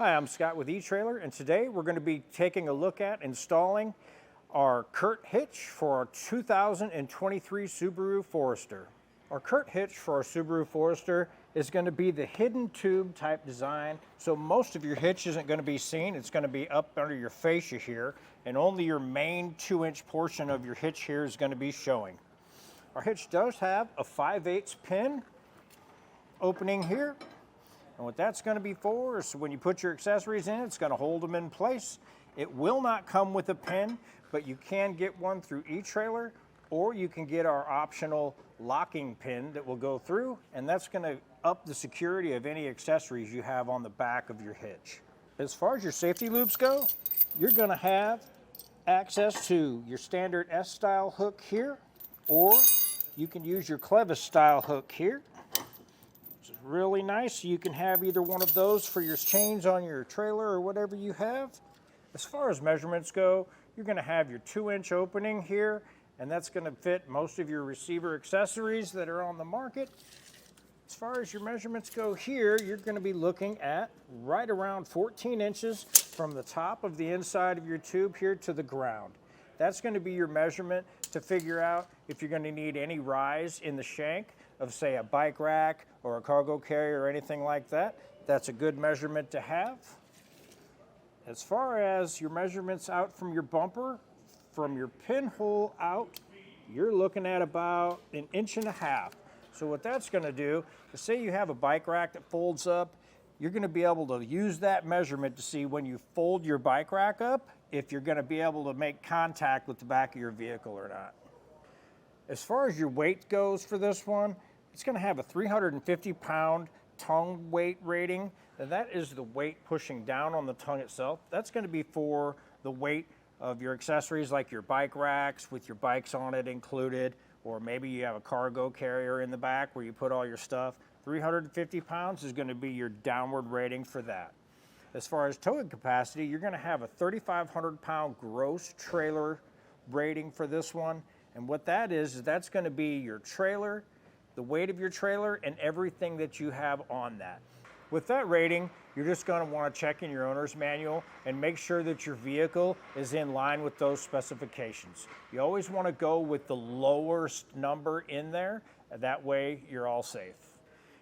Hi, I'm Scott with eTrailer, and today we're going to be taking a look at installing our CURT hitch for our 2023 Subaru Forester. Our CURT hitch for our Subaru Forester is going to be the hidden tube type design, so most of your hitch isn't going to be seen. It's going to be up under your fascia here, and only your main 2-inch portion of your hitch here is going to be showing. Our hitch does have a 5/8 pin opening here. And what that's going to be for is when you put your accessories in, it's going to hold them in place. It will not come with a pin, but you can get one through eTrailer, or you can get our optional locking pin that will go through, and that's going to up the security of any accessories you have on the back of your hitch. As far as your safety loops go, you're going to have access to your standard S-style hook here, or you can use your Clevis style hook here. Really nice. You can have either one of those for your chains on your trailer or whatever you have. As far as measurements go, you're going to have your 2-inch opening here, and that's going to fit most of your receiver accessories that are on the market. As far as your measurements go here, you're going to be looking at right around 14 inches from the top of the inside of your tube here to the ground. That's going to be your measurement to figure out if you're going to need any rise in the shank of, say, a bike rack or a cargo carrier or anything like that. That's a good measurement to have. As far as your measurements out from your bumper, from your pinhole out, you're looking at about 1.5 inches. So what that's going to do is, say you have a bike rack that folds up, you're going to be able to use that measurement to see when you fold your bike rack up if you're going to be able to make contact with the back of your vehicle or not. As far as your weight goes for this one, it's going to have a 350-pound tongue weight rating, and that is the weight pushing down on the tongue itself. That's going to be for the weight of your accessories, like your bike racks with your bikes on it included, or maybe you have a cargo carrier in the back where you put all your stuff. 350 pounds is going to be your downward rating for that. As far as towing capacity, you're going to have a 3,500-pound gross trailer rating for this one. And what that is that's going to be your trailer, the weight of your trailer, and everything that you have on that. With that rating, you're just going to want to check in your owner's manual and make sure that your vehicle is in line with those specifications. You always want to go with the lowest number in there. That way you're all safe.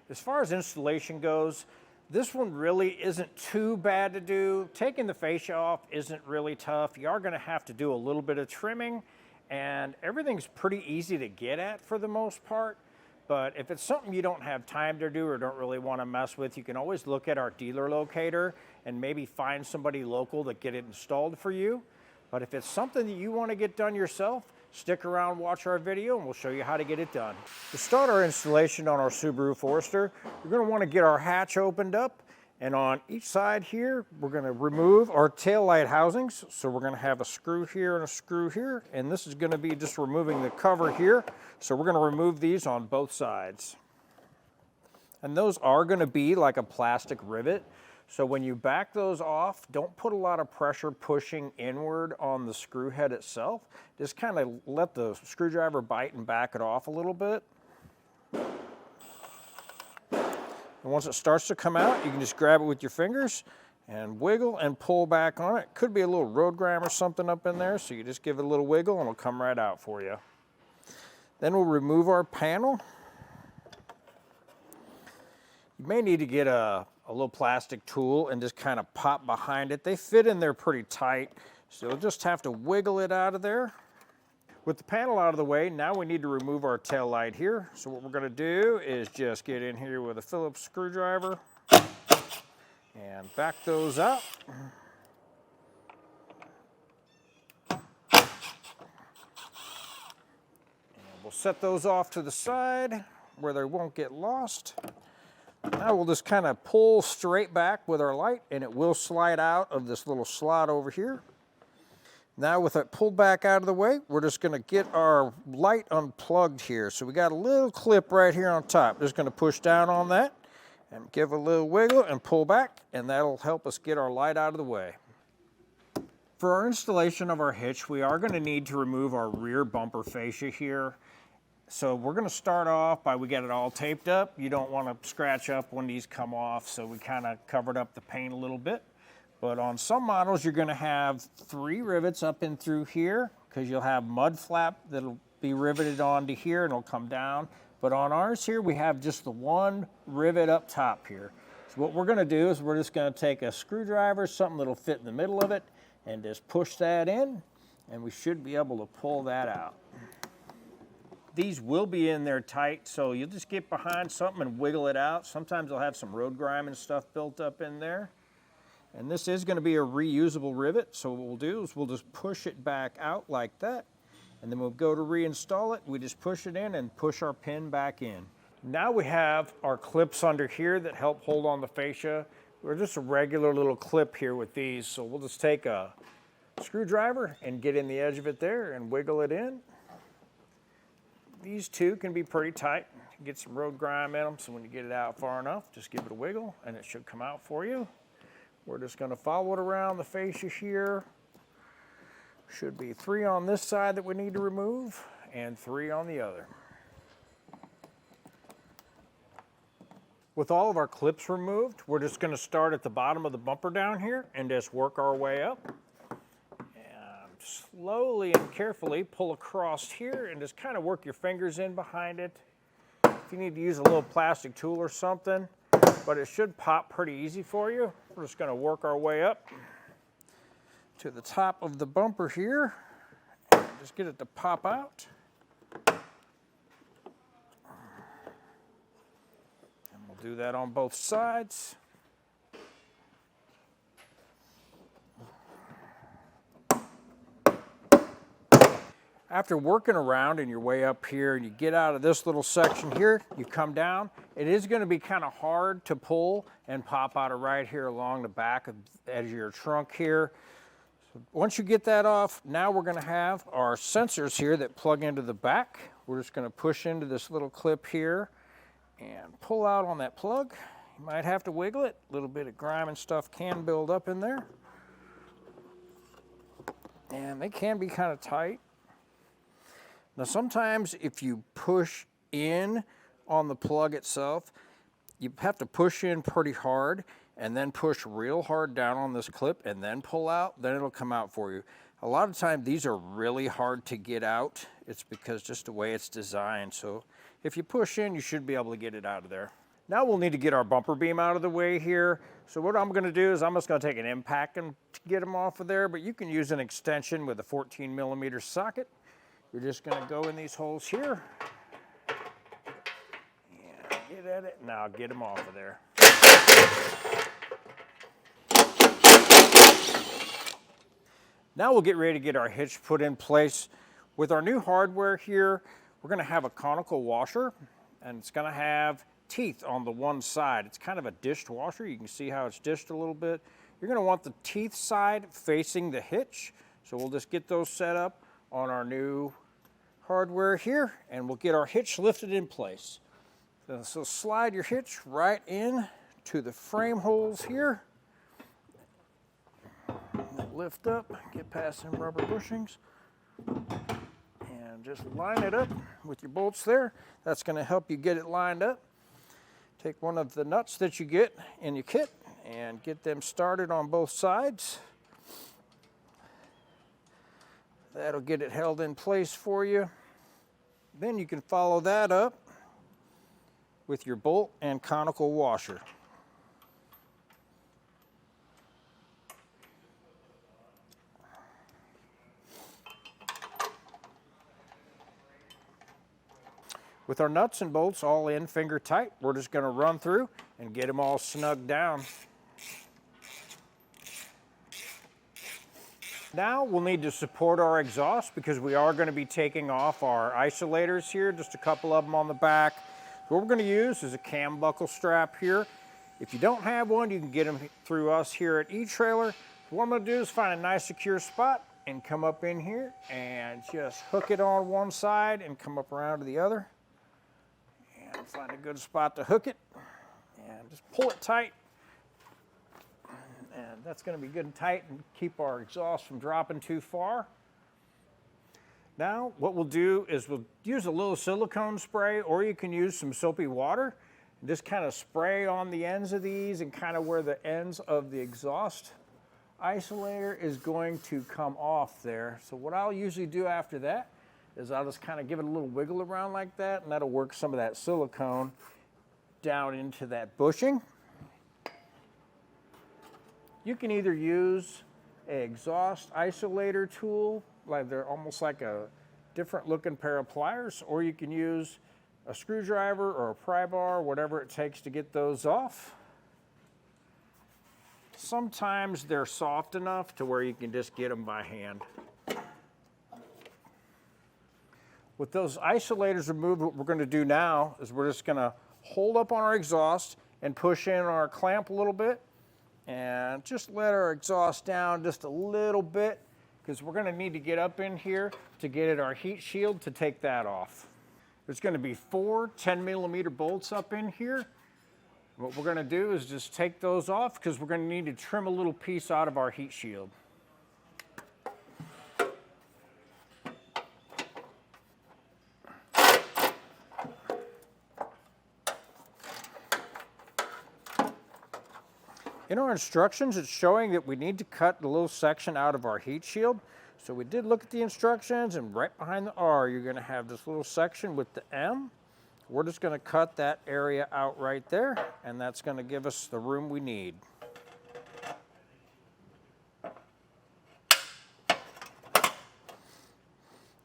As far as installation goes, this one really isn't too bad to do. Taking the fascia off isn't really tough. You are going to have to do a little bit of trimming, and everything's pretty easy to get at for the most part. But if it's something you don't have time to do or don't really want to mess with, you can always look at our dealer locator and maybe find somebody local that get it installed for you. But if it's something that you want to get done yourself, stick around, watch our video, and we'll show you how to get it done. To start our installation on our Subaru Forester, you're going to want to get our hatch opened up. And on each side here, we're going to remove our tail light housings. So we're going to have a screw here and a screw here. And this is going to be just removing the cover here. So we're going to remove these on both sides. And those are going to be like a plastic rivet. So when you back those off, don't put a lot of pressure pushing inward on the screw head itself. Just kind of let the screwdriver bite and back it off a little bit. And once it starts to come out, you can just grab it with your fingers and wiggle and pull back on it. Could be a little road grime or something up in there, so you just give it a little wiggle and it'll come right out for you. Then we'll remove our panel. You may need to get a little plastic tool and just kind of pop behind it. They fit in there pretty tight, so you'll just have to wiggle it out of there. With the panel out of the way, now we need to remove our tail light here. So what we're going to do is just get in here with a Phillips screwdriver and back those out. And we'll set those off to the side where they won't get lost. Now we'll just kind of pull straight back with our light, and it will slide out of this little slot over here. Now with it pulled back out of the way, we're just going to get our light unplugged here. So we got a little clip right here on top. Just going to push down on that and give a little wiggle and pull back, and that'll help us get our light out of the way. For our installation of our hitch, we are going to need to remove our rear bumper fascia here. So we're going to start off by, we got it all taped up. You don't want to scratch up when these come off, so we kind of covered up the paint a little bit. But on some models, you're going to have 3 rivets up in through here, because you'll have mud flap that'll be riveted onto here and it'll come down. But on ours here, we have just the 1 rivet up top here. So what we're going to do is we're just going to take a screwdriver, something that'll fit in the middle of it, and just push that in, and we should be able to pull that out. These will be in there tight, so you'll just get behind something and wiggle it out. Sometimes they'll have some road grime and stuff built up in there. And this is going to be a reusable rivet, so what we'll do is we'll just push it back out like that, and then we'll go to reinstall it. We just push it in and push our pin back in. Now we have our clips under here that help hold on the fascia. We're just a regular little clip here with these, so we'll just take a screwdriver and get in the edge of it there and wiggle it in. These 2 can be pretty tight. Get some road grime in them, so when you get it out far enough, just give it a wiggle and it should come out for you. We're just going to follow it around the fascia here. Should be 3 on this side that we need to remove and 3 on the other. With all of our clips removed, we're just going to start at the bottom of the bumper down here and just work our way up. And slowly and carefully pull across here and just kind of work your fingers in behind it. If you need to use a little plastic tool or something, but it should pop pretty easy for you. We're just going to work our way up to the top of the bumper here and just get it to pop out. And we'll do that on both sides. After working around and your way up here and you get out of this little section here, you come down, it is going to be kind of hard to pull and pop out of right here along the back of the edge of your trunk here. So once you get that off, now we're going to have our sensors here that plug into the back. We're just going to push into this little clip here and pull out on that plug. You might have to wiggle it. A little bit of grime and stuff can build up in there. And they can be kind of tight. Now sometimes if you push in on the plug itself, you have to push in pretty hard and then push real hard down on this clip and then pull out, then it'll come out for you. A lot of times these are really hard to get out. It's because just the way it's designed. So if you push in, you should be able to get it out of there. Now we'll need to get our bumper beam out of the way here. So what I'm going to do is I'm just going to take an impact and get them off of there, but you can use an extension with a 14mm socket. You're just going to go in these holes here and get at it. Now get them off of there. Now we'll get ready to get our hitch put in place. With our new hardware here, we're going to have a conical washer, and it's going to have teeth on the one side. It's kind of a dished washer. You can see how it's dished a little bit. You're going to want the teeth side facing the hitch. So we'll just get those set up on our new hardware here, and we'll get our hitch lifted in place. So slide your hitch right in to the frame holes here. Lift up, get past some rubber bushings, and just line it up with your bolts there. That's going to help you get it lined up. Take one of the nuts that you get in your kit and get them started on both sides. That'll get it held in place for you. Then you can follow that up with your bolt and conical washer. With our nuts and bolts all in finger tight, we're just going to run through and get them all snugged down. Now we'll need to support our exhaust because we are going to be taking off our isolators here, just a couple of them on the back. What we're going to use is a cam buckle strap here. If you don't have one, you can get them through us here at eTrailer. What I'm going to do is find a nice secure spot and come up in here and just hook it on one side and come up around to the other. And find a good spot to hook it and just pull it tight. And that's going to be good and tight and keep our exhaust from dropping too far. Now what we'll do is we'll use a little silicone spray, or you can use some soapy water and just kind of spray on the ends of these and kind of where the ends of the exhaust isolator is going to come off there. So what I'll usually do after that is I'll just kind of give it a little wiggle around like that, and that'll work some of that silicone down into that bushing. You can either use an exhaust isolator tool, like they're almost like a different looking pair of pliers, or you can use a screwdriver or a pry bar, whatever it takes to get those off. Sometimes they're soft enough to where you can just get them by hand. With those isolators removed, what we're going to do now is we're just going to hold up on our exhaust and push in our clamp a little bit and just let our exhaust down just a little bit, because we're going to need to get up in here to get at our heat shield to take that off. There's going to be 4 10mm bolts up in here. What we're going to do is just take those off, because we're going to need to trim a little piece out of our heat shield. In our instructions, it's showing that we need to cut the little section out of our heat shield. So we did look at the instructions, and right behind the R, you're going to have this little section with the M. We're just going to cut that area out right there, and that's going to give us the room we need.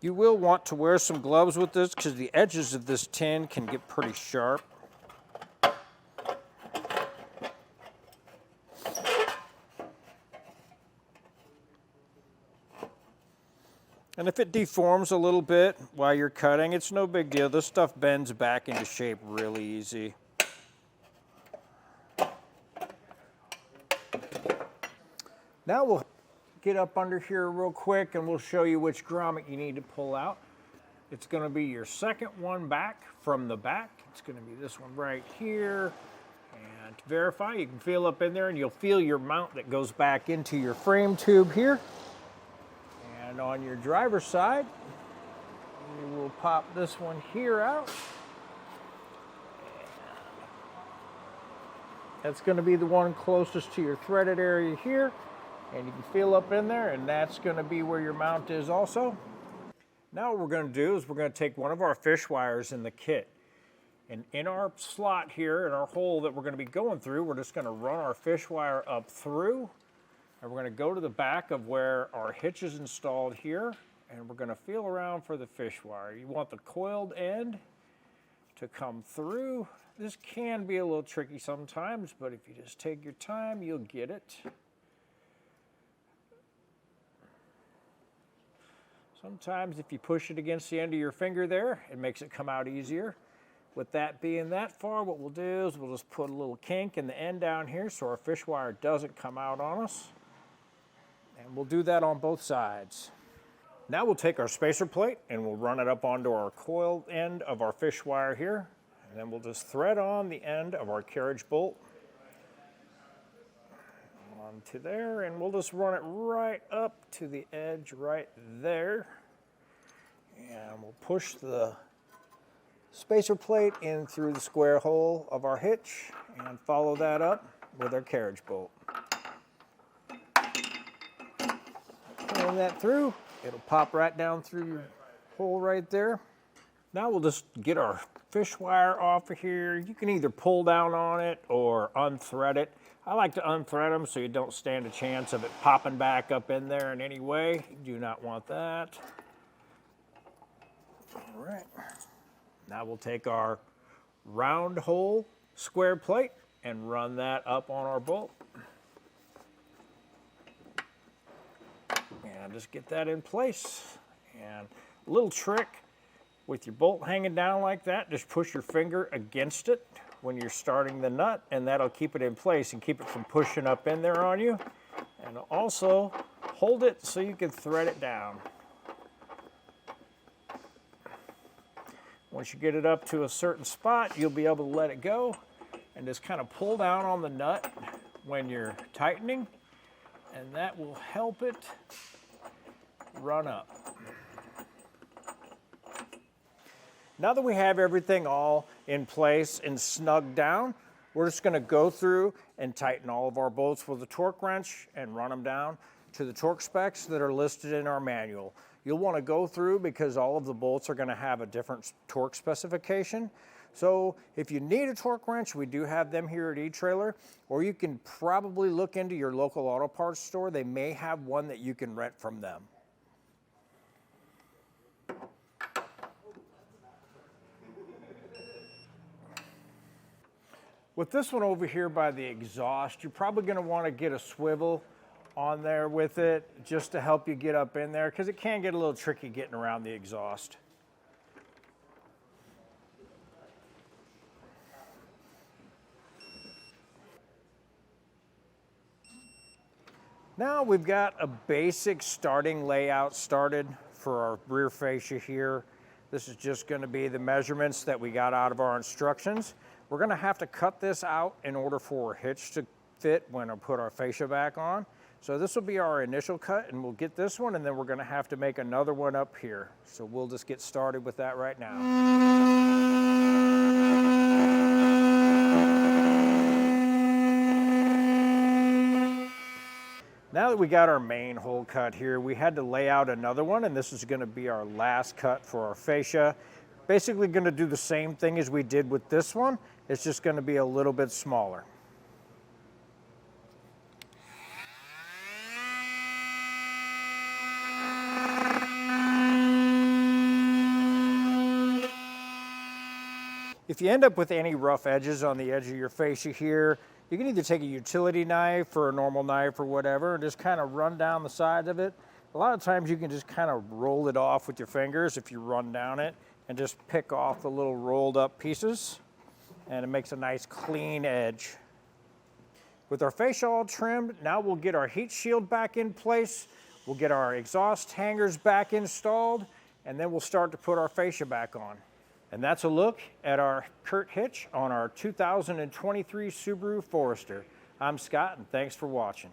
You will want to wear some gloves with this, because the edges of this tin can get pretty sharp. And if it deforms a little bit while you're cutting, it's no big deal. This stuff bends back into shape really easy. Now we'll get up under here real quick, and we'll show you which grommet you need to pull out. It's going to be your second one back from the back. It's going to be this one right here. And to verify, you can feel up in there, and you'll feel your mount that goes back into your frame tube here. And on your driver's side, you will pop this one here out. That's going to be the one closest to your threaded area here. And you can feel up in there, and that's going to be where your mount is also. Now what we're going to do is we're going to take one of our fish wires in the kit. And in our slot here, in our hole that we're going to be going through, we're just going to run our fish wire up through. And we're going to go to the back of where our hitch is installed here, and we're going to feel around for the fish wire. You want the coiled end to come through. This can be a little tricky sometimes, but if you just take your time, you'll get it. Sometimes if you push it against the end of your finger there, it makes it come out easier. With that being that far, what we'll do is we'll just put a little kink in the end down here so our fish wire doesn't come out on us. And we'll do that on both sides. Now we'll take our spacer plate and we'll run it up onto our coiled end of our fish wire here. And then we'll just thread on the end of our carriage bolt onto there, and we'll just run it right up to the edge right there. And we'll push the spacer plate in through the square hole of our hitch and follow that up with our carriage bolt. Pulling that through, it'll pop right down through your hole right there. Now we'll just get our fish wire off of here. You can either pull down on it or unthread it. I like to unthread them so you don't stand a chance of it popping back up in there in any way. You do not want that. All right. Now we'll take our round hole square plate and run that up on our bolt. And just get that in place. And a little trick with your bolt hanging down like that, just push your finger against it when you're starting the nut, and that'll keep it in place and keep it from pushing up in there on you. And also hold it so you can thread it down. Once you get it up to a certain spot, you'll be able to let it go and just kind of pull down on the nut when you're tightening, and that will help it run up. Now that we have everything all in place and snugged down, we're just going to go through and tighten all of our bolts with a torque wrench and run them down to the torque specs that are listed in our manual. You'll want to go through because all of the bolts are going to have a different torque specification. So if you need a torque wrench, we do have them here at eTrailer, or you can probably look into your local auto parts store. They may have one that you can rent from them. With this one over here by the exhaust, you're probably going to want to get a swivel on there with it just to help you get up in there, because it can get a little tricky getting around the exhaust. Now we've got a basic starting layout started for our rear fascia here. This is just going to be the measurements that we got out of our instructions. We're going to have to cut this out in order for our hitch to fit when I put our fascia back on. So this will be our initial cut, and we'll get this one, and then we're going to have to make another one up here. So we'll just get started with that right now. Now that we got our main hole cut here, we had to lay out another one, and this is going to be our last cut for our fascia. Basically going to do the same thing as we did with this one. It's just going to be a little bit smaller. If you end up with any rough edges on the edge of your fascia here, you can either take a utility knife or a normal knife or whatever and just kind of run down the side of it. A lot of times you can just kind of roll it off with your fingers if you run down it and just pick off the little rolled up pieces, and it makes a nice clean edge. With our fascia all trimmed, now we'll get our heat shield back in place, we'll get our exhaust hangers back installed, and then we'll start to put our fascia back on. And that's a look at our CURT hitch on our 2023 Subaru Forester. I'm Scott, and thanks for watching.